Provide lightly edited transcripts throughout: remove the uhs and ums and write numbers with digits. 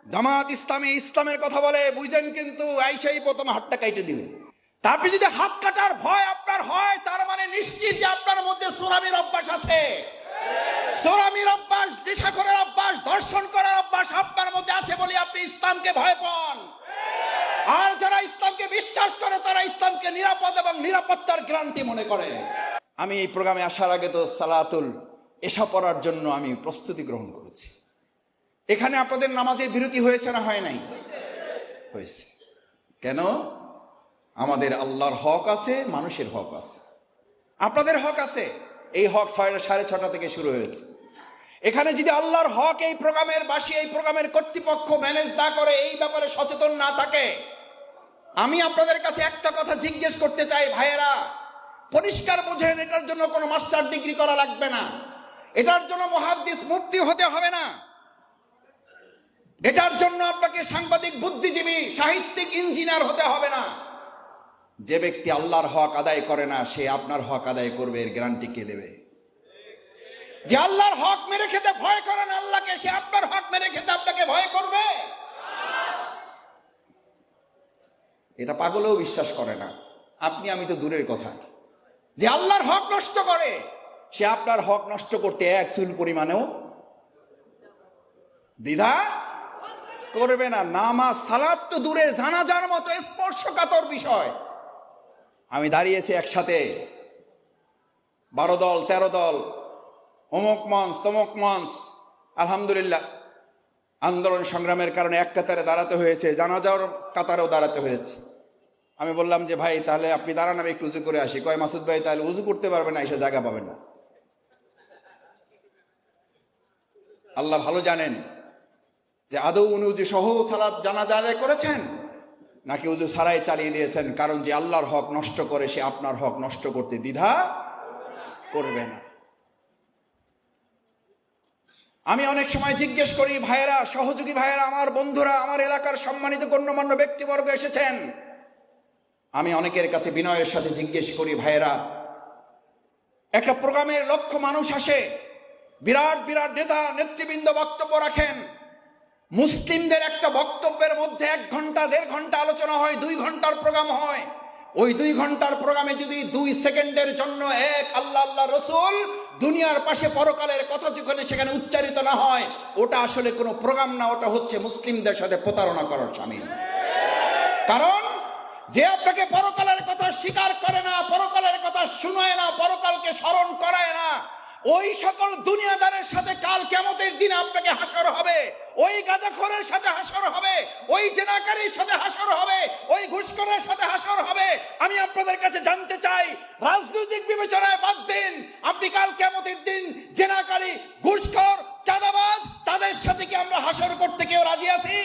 জামাত ইসলামী ইসলামের কথা বলে বুঝেন, কিন্তু আইসাই প্রথম হাতটা কাইটে দিবে। তা আপনি যদি হাত কাটার ভয় আপনার হয়, তার মানে নিশ্চিত যে আপনার মধ্যে সোরামির অভ্যাস আছে। সোরামির অভ্যাস, নেশাখোরের অভ্যাস, ধর্ষণ করার অভ্যাস আপনার মধ্যে আছে বলে আপনি ইসলামকে ভয় পান। আর যারা ইসলামকে বিশ্বাস করে তারা ইসলামকে নিরাপদ এবং নিরাপত্তার গ্যারান্টি মনে করে। আমি এই প্রোগ্রামে আসার আগে তো সালাতুল এশা পড়ার জন্য আমি প্রস্তুতি গ্রহণ করেছি। এখানে আপনাদের নামাজে বিরতি হয়েছে না হয় নাই? হয়েছে। কেন? আমাদের আল্লাহর হক আছে, মানুষের হক আছে, আপনাদের হক আছে। এই হক 6:30 থেকে শুরু হয়েছে। এখানে যদি আল্লাহর হক এই প্রোগ্রামের বাসী, এই প্রোগ্রামের কর্তৃপক্ষ ম্যানেজ না করে, এই ব্যাপারে সচেতন না থাকে, আমি আপনাদের কাছে একটা কথা জিজ্ঞেস করতে চাই ভাইয়েরা, পরিষ্কার বোঝেন, এটার জন্য কোনো মাস্টার ডিগ্রি করা লাগবে না, এটার জন্য মুহাদ্দিস মুফতি হতে হবে না, এটার জন্য আপনাকে সাংবাদিক, বুদ্ধিজীবী, সাহিত্যিক, ইঞ্জিনিয়ার হতে হবে না। যে ব্যক্তি আল্লাহর হক আদায় করে না, সে আপনার হক আদায় করবে, এর গ্যারান্টি কে দেবে? যে আল্লাহর হক মেরে খেতে ভয় করে না আল্লাহকে, সে আপনার হক মেরে খেতে আপনাকে ভয় করবে? এটা পাগলেও বিশ্বাস করে না। আপনি আমি তো দূরের কথা। যে আল্লাহর হক নষ্ট করে, সে আপনার হক নষ্ট করতে এক চুল পরিমাণেও দ্বিধা করবে না। নামাজ সালাত তো দূরের, জানাজার মতো স্পর্শকাতর বিষয়। আমি দাঁড়িয়েছি একসাথে 12 দল 13 দল, অমুক মঞ্চ তমুক মঞ্চ, আলহামদুলিল্লাহ আন্দোলন সংগ্রামের কারণে এক কাতারে দাঁড়াতে হয়েছে, জানাজার কাতারেও দাঁড়াতে হয়েছে। আমি বললাম যে ভাই তাহলে আপনি দাঁড়ান, আমি একটু উজু করে আসি। কয় মাসুদ ভাই তাহলে উজু করতে পারবেন না, এসে জায়গা পাবেন না। আল্লাহ ভালো জানেন যে আদৌ উনি উজু সহ সালাত জানাজা আদায় করেছেন নাকি উজু ছাড়াই চালিয়ে দিয়েছেন। কারণ যে আল্লাহর হক নষ্ট করে, সে আপনার হক নষ্ট করতে দ্বিধা করবে না। আমি অনেক সময় জিজ্ঞেস করি, ভাইয়েরা, সহযোগী ভাইয়েরা, আমার বন্ধুরা, আমার এলাকার সম্মানিত গণ্যমান্য ব্যক্তিবর্গ এসেছেন, আমি অনেকের কাছে বিনয়ের সাথে জিজ্ঞেস করি, ভাইয়েরা, একটা প্রোগ্রামের লক্ষ মানুষ আসে, বিরাট বিরাট নেতা নেতৃবৃন্দ বক্তব্য রাখেন, মুসলিমদের একটা বক্তব্যের মধ্যে 1 ঘন্টা 1.5 ঘন্টা আলোচনা হয়, 2 ঘন্টার প্রোগ্রাম হয়। ওই 2 ঘন্টার প্রোগ্রামে যদি 2 সেকেন্ডের জন্য এক আল্লাহ আল্লাহ রসুল, দুনিয়ার পাশে পরকালের কথা যেখানে সেখানে উচ্চারিত না হয়, ওটা আসলে কোনো প্রোগ্রাম না, ওটা হচ্ছে মুসলিমদের সাথে প্রতারণা করার শামিল। কারণ যে আপনাকে পরকালের কথা স্বীকার করে না, পরকালের কথা শুনায় না, পরকালকে স্মরণ করায় না, ওই সকল দুনিয়াদারের সাথে কাল কিয়ামতের দিনে আপনাকে হাসর হবে, ওই গাঁজাখোরের সাথে হাসর হবে, ওই জেনাকারীর সাথে হাসর হবে, ওই ঘুষখোরের সাথে হাসর হবে। আমি আপনাদের কাছে জানতে চাই, রাজনৈতিক বিবেচনায় বাদ দিন, আপনি কাল কিয়ামতের দিন জেনাকারী, ঘুষখোর, চাঁদাবাজ, তাদের সাথে কি আমরা হাসর করতে কেউ রাজি আছি?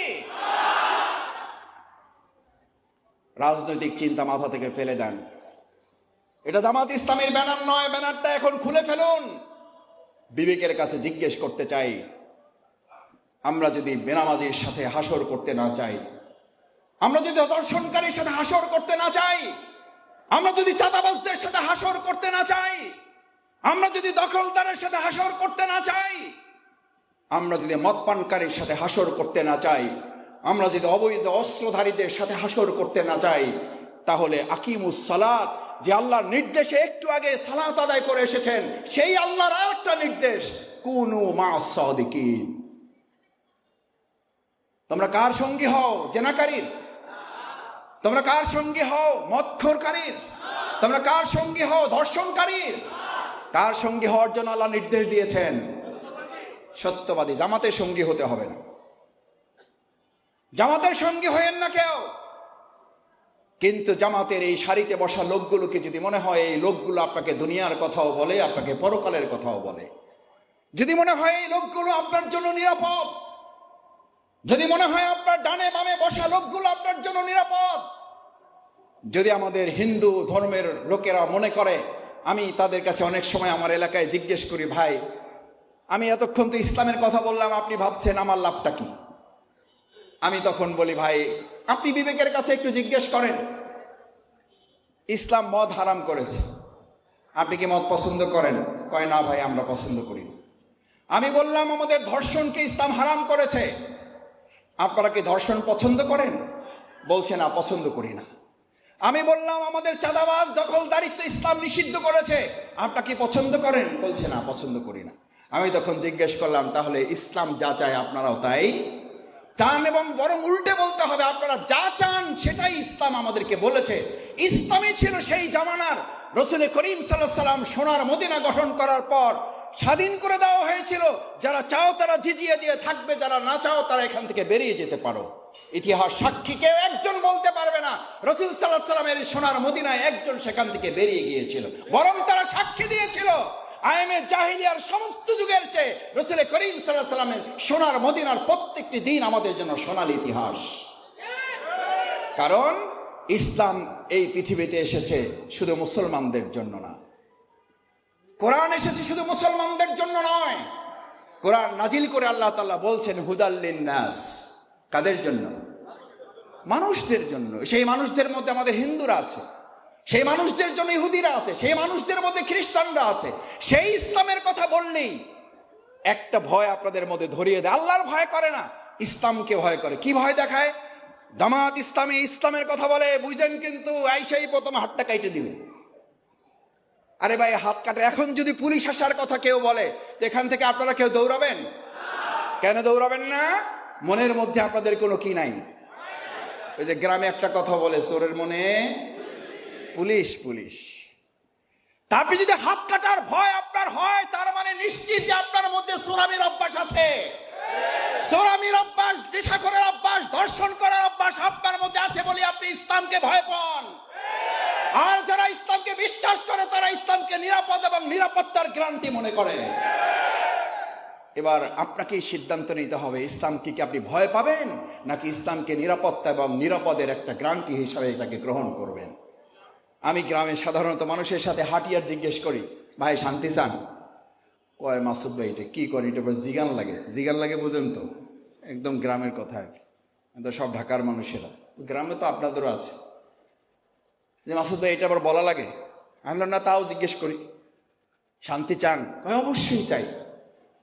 রাজনৈতিক চিন্তা মাথা থেকে ফেলে দেন। এটা জামাত ইসলামের ব্যানার নয়, ব্যানারটা এখন খুলে ফেলুন। বিবেকের কাছে জিজ্ঞেস করতে চাই, আমরা যদি বেনামাজির সাথে হাসর করতে না চাই, আমরা যদি ধর্ষণকারীর সাথে হাসর করতে না চাই, আমরা যদি চাঁদাবাজদের সাথে হাসর করতে না চাই, আমরা যদি দখলদারের সাথে হাসর করতে না চাই, আমরা যদি মদপানকারীর সাথে হাসর করতে না চাই, আমরা যদি অবৈধ অস্ত্রধারীদের সাথে হাসর করতে না চাই, তাহলে আকিমুস সালাত, যে আল্লাহর নির্দেশে একটু আগে সালাত আদায় করে এসেছেন, সেই আল্লাহর আরেকটা নির্দেশ, কুনু মা'আস সাদিকিন। তোমরা কার সঙ্গী হও? জেনাকারীর? তোমরা কার সঙ্গী হও? মদখোরকারীর? তোমরা কার সঙ্গী হও? ধর্ষণকারীর? কার সঙ্গী হওয়ার জন্য আল্লাহ নির্দেশ দিয়েছেন? সত্যবাদী। জামাতের সঙ্গী হতে হবে না, জামাতের সঙ্গী হয়েন না কেউ। কিন্তু জামাতের এই সারিতে বসা লোকগুলোকে যদি মনে হয় এই লোকগুলো আপনাকে দুনিয়ার কথাও বলে, আপনাকে পরকালের কথাও বলে, যদি মনে হয় এই লোকগুলো আপনার জন্য নিরাপদ, যদি মনে হয় আপনার ডানে বামে বসা লোকগুলো আপনার জন্য নিরাপদ, যদি আমাদের হিন্দু ধর্মের লোকেরা মনে করে, আমি তাদের কাছে অনেক সময় আমার এলাকায় জিজ্ঞেস করি, ভাই আমি এতক্ষণ তো ইসলামের কথা বললাম, আপনি ভাবছেন আমার লাভটা কি? আমি তখন বলি, ভাই আপনি বিবেকের কাছে একটু জিজ্ঞেস করেন, ইসলাম মদ হারাম করেছে, আপনি কি মদ পছন্দ করেন? কয় না ভাই, আমরা পছন্দ করি না। আমি বললাম আমাদের ধর্ষণকে ইসলাম হারাম করেছে, আপনারা কি ধর্ষণ পছন্দ করেন? বলছে না, পছন্দ করি না। আমি বললাম আমাদের চাঁদাবাজ দখলদারিত্ব ইসলাম নিষিদ্ধ করেছে, আপনারা কি পছন্দ করেন? বলছে না, পছন্দ করি না। আমি তখন জিজ্ঞেস করলাম, তাহলে ইসলাম যা চায় আপনারাও তাই চান? এবং বরং উল্টে বলতে হবে, আপনারা যা চান সেটাই ইসলাম আমাদেরকে বলেছে। ইসলামই ছিল সেই জামানার। রসুল করিম সাল্লাল্লাহু আলাইহি সাল্লাম সোনার মদিনা গঠন করার পর স্বাধীন করে দেওয়া হয়েছিল, যারা চাও তারা জিজিয়ে দিয়ে থাকবে, যারা না চাও তারা এখান থেকে বেরিয়ে যেতে পারো। ইতিহাস সাক্ষী কেউ একজন বলতে পারবে না রসুল সাল্লাল্লাহু আলাইহি সাল্লামের সোনার মদিনায় একজন সেখান থেকে বেরিয়ে গিয়েছিল, বরং তারা সাক্ষী দিয়েছিল আইমে জাহিলিয়ার সমস্ত যুগের চেয়ে রসুল করিম সাল্লাল্লাহু আলাইহি সাল্লামের সোনার মদিনার প্রত্যেকটি দিন আমাদের জন্য সোনালী ইতিহাস। কারণ ইসলাম এই পৃথিবীতে এসেছে শুধু মুসলমানদের জন্য না, কোরআন এসেছে শুধু মুসলমানদের জন্য নয়। কোরআন নাজিল করে আল্লাহ তাআলা বলছেন হুদাল লিন্নাস। কাদের জন্য? মানুষদের জন্য। সেই মানুষদের মধ্যে আমাদের হিন্দুরা আছে, সেই মানুষদের জন্য ইহুদিরা আছে, সেই মানুষদের মধ্যে খ্রিস্টানরা আছে। সেই ইসলামের কথা বললেই একটা ভয় আপনাদের মধ্যে ধরিয়ে দেয়। আল্লাহর ভয় করে না, ইসলামকে ভয় করে। কি ভয় দেখায়? জামাত ইসলামী ইসলামের কথা বলে, বুঝেন কিন্তু আইসাই প্রথম হাতটা কাইটে দিবে। আরে ভাই, হাত কাটে। এখন যদি পুলিশ আসার কথা কেউ বলে, এখান থেকে আপনারা কেউ দৌড়াবেন? কেন দৌড়াবেন না? মনের মধ্যে আপনাদের কোনো কি নাই? ওই যে গ্রামে একটা কথা বলে, চোরের মনে পুলিশ পুলিশ। তা আপনি যদি হাত কাটার ভয় আপনার হয়, তার মানে নিশ্চিত যে আপনার মধ্যে চোরামির অভ্যাস আছে। চোরামির অভ্যাস, নেশাখোরের অভ্যাস, ধর্ষণ করার অভ্যাস আপনার মধ্যে আছে বলে আপনি ইসলামকে ভয় পান। আর যারা ইসলামকে বিশ্বাস করে তারা ইসলামকে নিরাপদ এবং নিরাপত্তার গ্যারান্টি মনে করে। এবার আপনাকে সিদ্ধান্ত নিতে হবে, ইসলামকে কি আপনি ভয় পাবেন, নাকি ইসলামকে নিরাপত্তা এবং নিরাপদের একটা গ্যারান্টি হিসাবে এটাকে গ্রহণ করবেন? আমি গ্রামে সাধারণত মানুষের সাথে হাঁটিয়ার জিজ্ঞেস করি, ভাই শান্তি চান? কয় মাসুদ ভাই এটা কি করি, এটা জিগান লাগে। জিগান লাগে বুঝেন তো, একদম গ্রামের কথা আর কি। সব ঢাকার মানুষেরা, গ্রামে তো আপনাদেরও আছে, যে মাসুদ ভাই এটা আবার বলা লাগে। আমি বললাম না, তাও জিজ্ঞেস করি, শান্তি চান? কয় অবশ্যই চাই।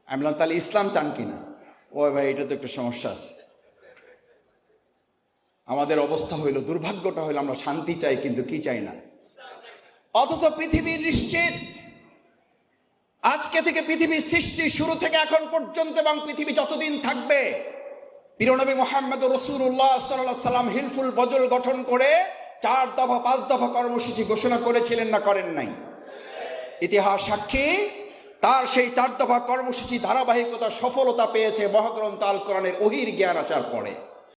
আমি বললাম তাহলে ইসলাম চান কিনা? ও ভাই এটা তো একটা সমস্যা আছে। আমাদের অবস্থা হইল, দুর্ভাগ্যটা হইল, আমরা শান্তি চাই কিন্তু কি চাই না। অথচ পৃথিবীর নিশ্চিত আজকে থেকে পৃথিবীর সৃষ্টি শুরু থেকে এখন পর্যন্ত এবং পৃথিবী যতদিন থাকবে, প্রিয়নবী মুহাম্মদ রাসূলুল্লাহ সাল্লাল্লাহু আলাইহি সাল্লাম হিলফুল বদল গঠন করে 4 দফা 5 দফা কর্মসূচি ঘোষণা করেছিলেন না করেন নাই? ইতিহাস সাক্ষী, তার সেই 4 দফা কর্মসূচি ধারাবাহিকতা সফলতা পেয়েছে মহাগ্রন্থ আল কোরআনের ওহীর জ্ঞান আসার পরে।